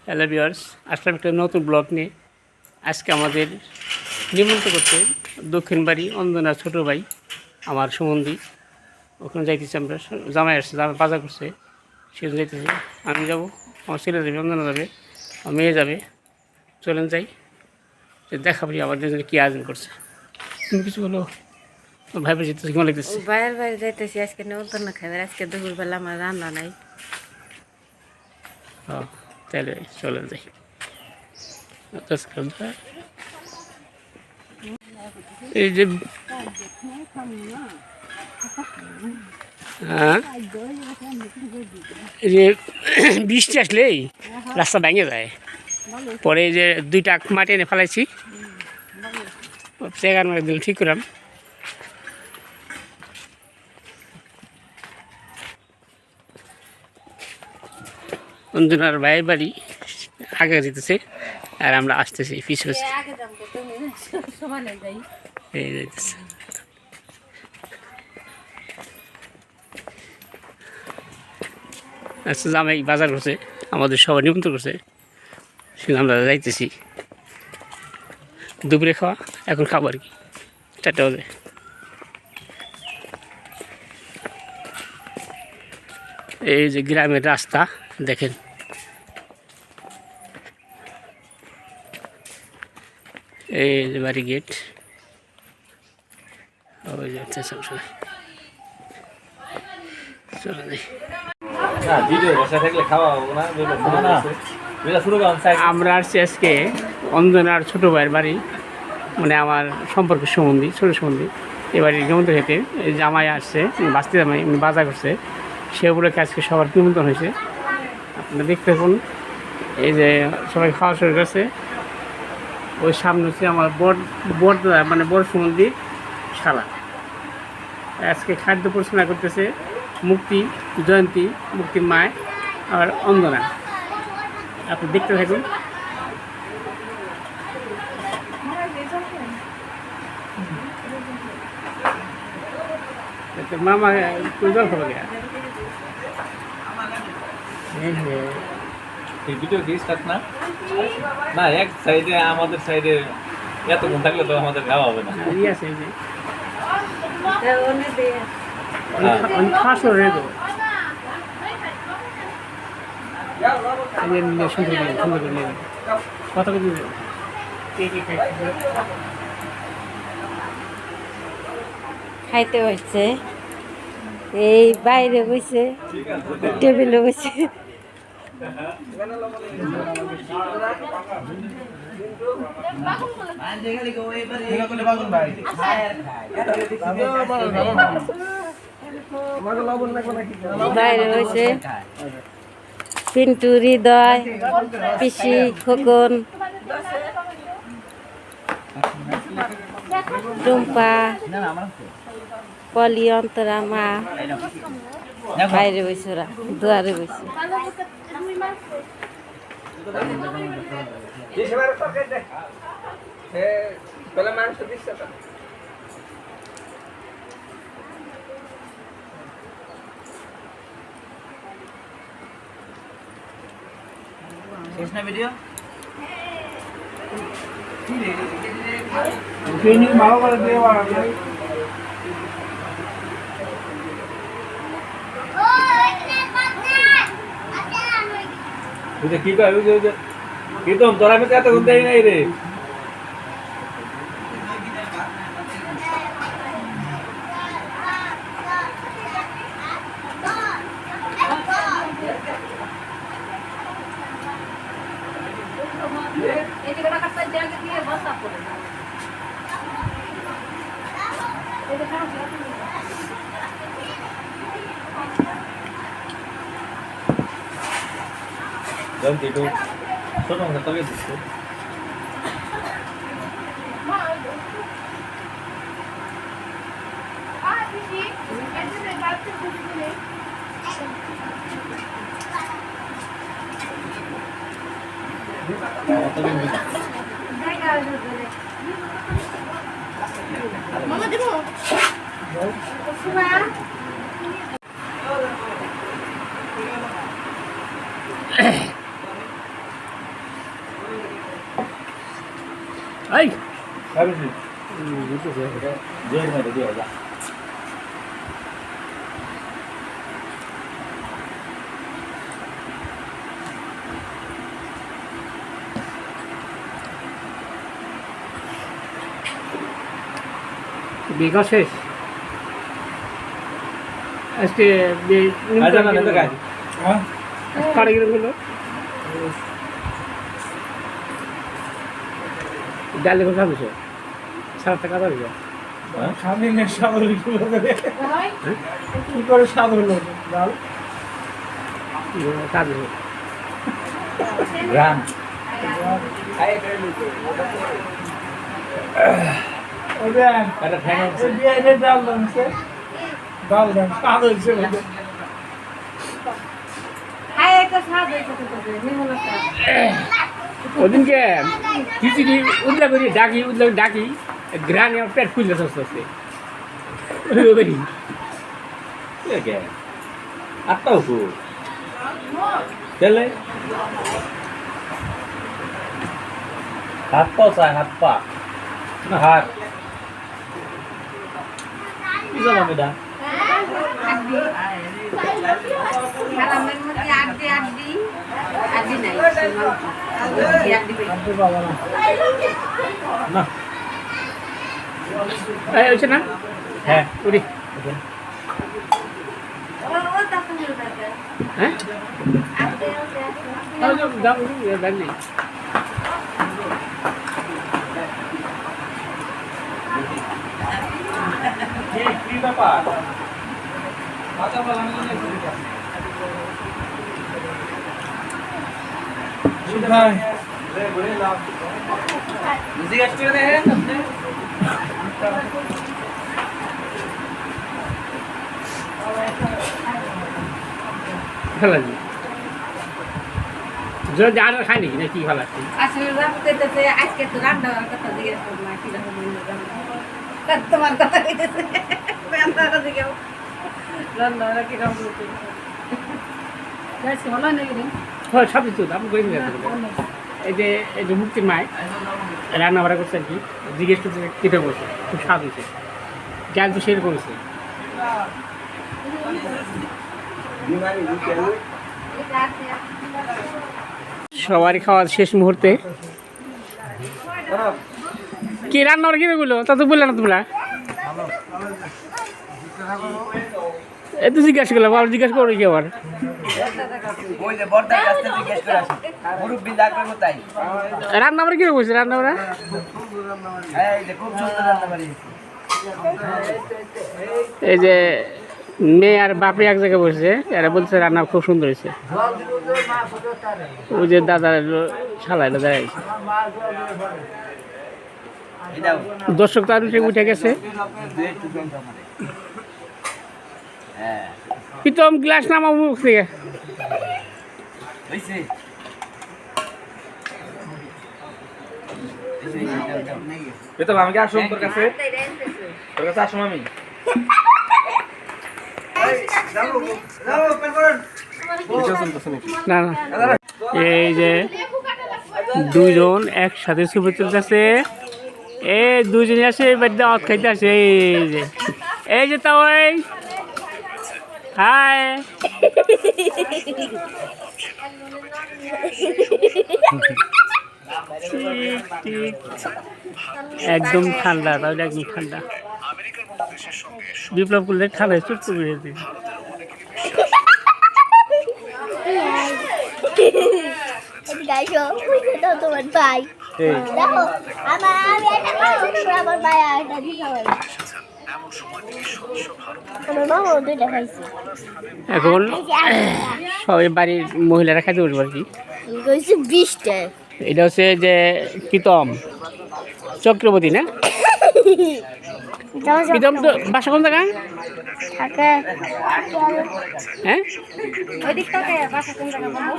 Hello viewers, আসলাম একটা নতুন blog নিয়ে। আজকে আমাদের নিমন্ত্রণ করতে দক্ষিণ বাড়ি অন্দনা ছোটো ভাই আমার সম্বন্ধী, ওখানে যাইতেছি আমরা। জামাই আসছে, জামাই বাজার করছে, সেখানে যাইতেছি। আমি যাব, আমার ছেলে যাবে, অন্দনা যাবে, আমার মেয়ে যাবে। চলেন যাই, দেখাবি আমাদের জন্য কী আয়োজন করছে। তুমি কিছু বলো, ভাই ভাই যেতেছি, কেমন লাগতেছে? বাইরের বাইরে যাইতেছি আজকে নেমন্তন্ন খাবার। আজকে দুপুরবেলা আমার রান্না নাই। হ্যাঁ, তাহলে চলেন যাই। এই যে হ্যাঁ, এই যে বৃষ্টি আসলেই রাস্তা ভেঙে যায়। পরে এই যে দুইটা মাটি এনে ফেলাইছি, জায়গার মধ্যে দিল ঠিক করলাম। অঞ্জনার ভাইয়ের বাড়ি আগে যেতেছে আর আমরা আসতেছি পিছু এই যাইতেছে। আচ্ছা, জামাই বাজার করছে, আমাদের সবাই নিমন্ত্রণ করছে, সেখানে আমরা যাইতেছি। দুপুরে খাওয়া, এখন খাবো আর কি, 4টা বাজে। এই যে গ্রামের রাস্তা দেখেন, এই যে বাড়ি গেট, ওই যে সবসময় চলে যাই। আমরা আসছি আজকে অঞ্জনার ছোটো ভাইয়ের বাড়ি, মানে আমার সম্পর্কের সম্বন্ধী, ছোটো সম্বন্ধী। এবারে নিমন্ত্রণ খেতে এই জামাই আসছে, বাস্তি জামাই, উনি বাজার করছে, সে উপলক্ষে আজকে সবার নিমন্ত্রণ হয়েছে। আপনারা দেখতে থাকুন। এই যে সবাই খাওয়া শুরু করছে। ওই সামনে হচ্ছে আমার বড় মানে বড় সম্বন্ধী শালা। আজকে খাদ্য পরিচালনা করতেছে মুক্তি, জয়ন্তী, মুক্তির মায় আর অন্দনা। আপনি দেখতে থাকুন। মামা জল খাবো গিয়া ভিডিও কি স্টার্ট না না এক সাইডে আমাদের সাইডে এতক্ষণ থাকলে তো আমাদের খাওয়া হবে না। ইয়ে আছে এই যে খাসো রে তো সুন্দর করে সুন্দর করে নিয়ে কত করে দিবে খাইতে হচ্ছে, এই বাইরে বসে টেবিলে বসে। বাইরে বসে পিন্টু, হৃদয়, পিসি, খোকন, টুম্পা, পলি, অন্তরা, মা বাইরে বসে, ওরা দুয়ারে বসে। শেষ না ভিডিও ভালো করে দেওয়া কি কয় কি তো তোরা আমি এত দেই নাই রে। একটু ছোট মতো তবে দিচ্ছি। মামা দিব এই ভাবিছি বুঝতেছে জয়ের মধ্যে দিয়ে যা বিঘা শেষ আজকে আজ না তো কাজ কারে গেলো ডালে কথা বলছো 7 টাকা দাও স্বাধীনের সাগর কি করে স্বাদ হলো ডাল কাজ গ্রাম এটা ঠ্যাং আছে ডাল দামছে ডাল দাম স্বাদ হয়েছে খায় একটা স্বাদ হয়েছে তো নিমলতা ওদিনকে খিচুড়ি উদলা করি ডাকি গ্রানে আমার পেট ফুললে আস্তে আস্তে কে আটটাও তো চলে হাত পা চাই হাত পা না হাত কি জানো মেডা খালামের মধ্যে আড্ডি নাই আড্ডি বাবা না না এই হচ্ছে না হ্যাঁ উড়ি হ্যাঁ দাম নেই কি ব্যাপার ভাই খেলা যদি আর খাই নাকি না কি ভালো লাগছে আসলে রাখতেছে আজকে তো রান্না কথা জিজ্ঞেস করলাম কি রকম তোমার কথা কইতেছে রান্না কথা জিজ্ঞেস রান্না কি কাম করতে ভালো নাকি হয় সব কিছু আপনি করে নিয়ে এই যে মুক্তির মায় রান্না বাড়া করছে আর কি জিজ্ঞেস করছে কেটে বসে খুব স্বাদ হয়েছে জাল তো সেরকম হয়েছে সবারই খাওয়া শেষ মুহূর্তে কি রান্না ওরা কিনে বললো তা তো বললে না তোমরা এ তো জিজ্ঞাসা করলাম আবার জিজ্ঞাসা করো কি আবার রান্না আমরা কিনে বলছি রান্না ওরা এই যে মেয়ে আর বাপরে এক জায়গায় বসেছে এরা বলছে রান্না খুব সুন্দর হয়েছে ওই যে দাদার শালাইটা দেয় দর্শক তার উঠে গেছে প্রীতম গ্লাস নামাবো মুখ থেকে বেতন আমাকে আসুন তোর কাছে আসুন আমি না না এই যে দুজন একসাথে ছবি তুলতেছে এই দুজনে আসে এবার দাওয়াত খাইতে আসে এই যে তাও হাই ঠিক ঠিক একদম ঠান্ডা তাহলে একদম ঠান্ডা বিপ্লব করলে ঠান্ডায় চুপ করে যেতে তোমার ভাই দেখো আমার ভাই আরেকটা দিতে হবে আমার মামা দুইটা খাইছে এখন সবাই বাড়ির মহিলারা খাইতে বসবো আর কি কইছে 20টা এটা হচ্ছে যে প্রীতম চক্রবর্তী না প্রীতম তো বাসা কোন জায়গা থাকে হ্যাঁ ওই দিক থেকে বাসা কোন জায়গা বলো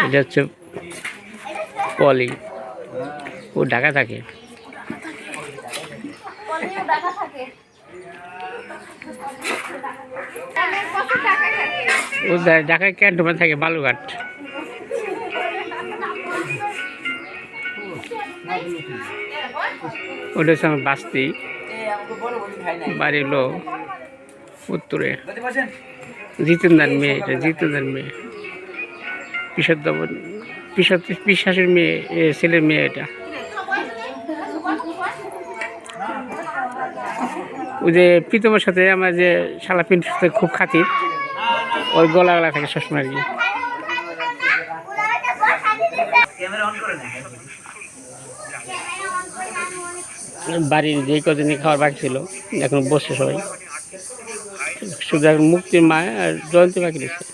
এটা হচ্ছে পলি ও ঢাকা থাকে কত টাকা থাকে ও ঢাকায় ক্যান্টনমেন্ট থাকে বালুঘাট। ওটা হচ্ছে আমার বাস্তি, বাড়ি হলো উত্তরে। জিতেন্দার মেয়ে, এটা জিতেন্দার মেয়ে, পিসাসের মেয়ে, ছেলের মেয়ে এটা। ওই যে প্রীতমের সাথে আমার যে শালা পিন্টুর সাথে খুব খাতির, ওর গলা থাকে সবসময় আর কি। বাড়ির যে কদিনই খাওয়ার বাকি ছিল এখন বসছে সবাই, শুধু এখন মুক্তির মা আর জয়ন্তী বাকি রয়েছে।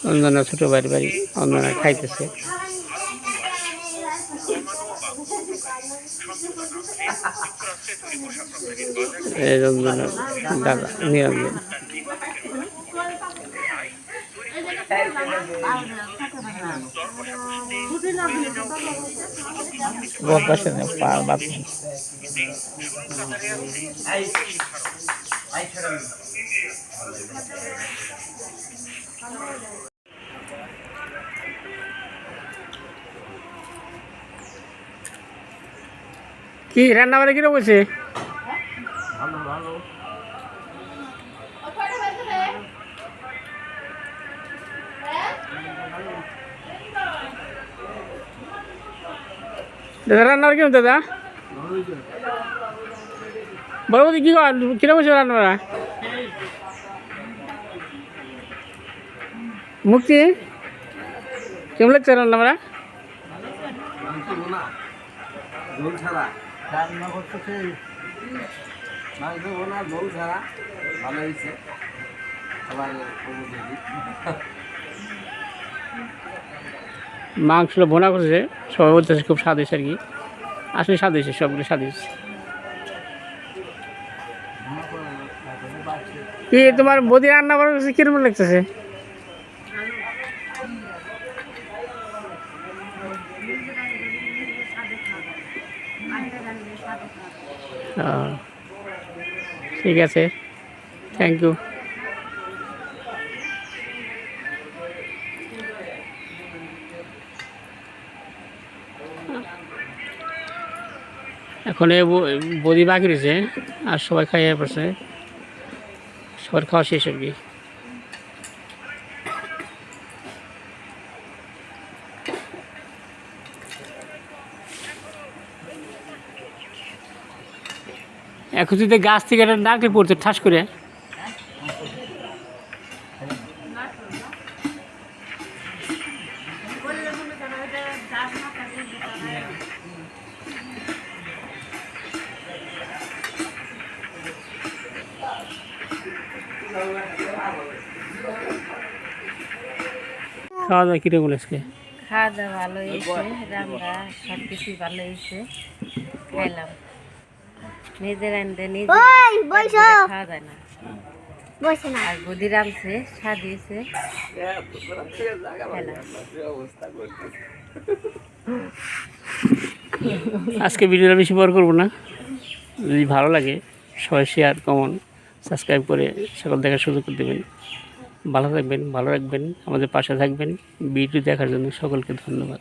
অঞ্জনা ছোট বাড়ি অঞ্জনা খাইতেছে। দাদা নিরঞ্জন কি রান্না বাড়ি কিরকম বলছে? দাদা রান্নার কেমন দাদা? বলো বলছি কি কিরকম বলছে রান্নারা? মুক্তি কেমন লাগছে রান্নারা? ঝোল ছাড়া রান্না করতেছে, মাংস বোনা ঝোল ছাড়া ভালো হয়েছে। আবার মাংস ভোনা করছে, সবাই বলতেছে খুব স্বাদ হয়েছে আর কি। আসলে স্বাদ হয়েছে, সবগুলো স্বাদ হয়েছে। কি তোমার বদি রান্না করার কাছে কিরকম লাগতেছে? ঠিক আছে, থ্যাংক ইউ। এখন বদি বাকি রয়েছে, আর সবাই খাইয়ে পড়ছে, সবার খাওয়া শেষ আর কি। এখন যদি গাছ থেকে একটা ডাকলে পড়তো ঠাস করে। খাওয়া দাওয়া কিরকম আজকে? খাওয়া দাওয়া ভালো হয়েছে, রান্না সব কিছুই ভালো হয়েছে, খাইলাম। নিজের রান্ধে নিজে খাওয়া যায় না, আর বদি রাঁধছে স্বাদ হয়েছে, আজকে ভিডিওটা বেশি বড় করবো না, যদি ভালো লাগে সবাই শেয়ার কমেন্ট সাবস্ক্রাইব করে সকল দেখার সুযোগ করে দেবেন। ভালো থাকবেন, ভালো রাখবেন, আমাদের পাশে থাকবেন। ভিডিও দেখার জন্য সকলকে ধন্যবাদ।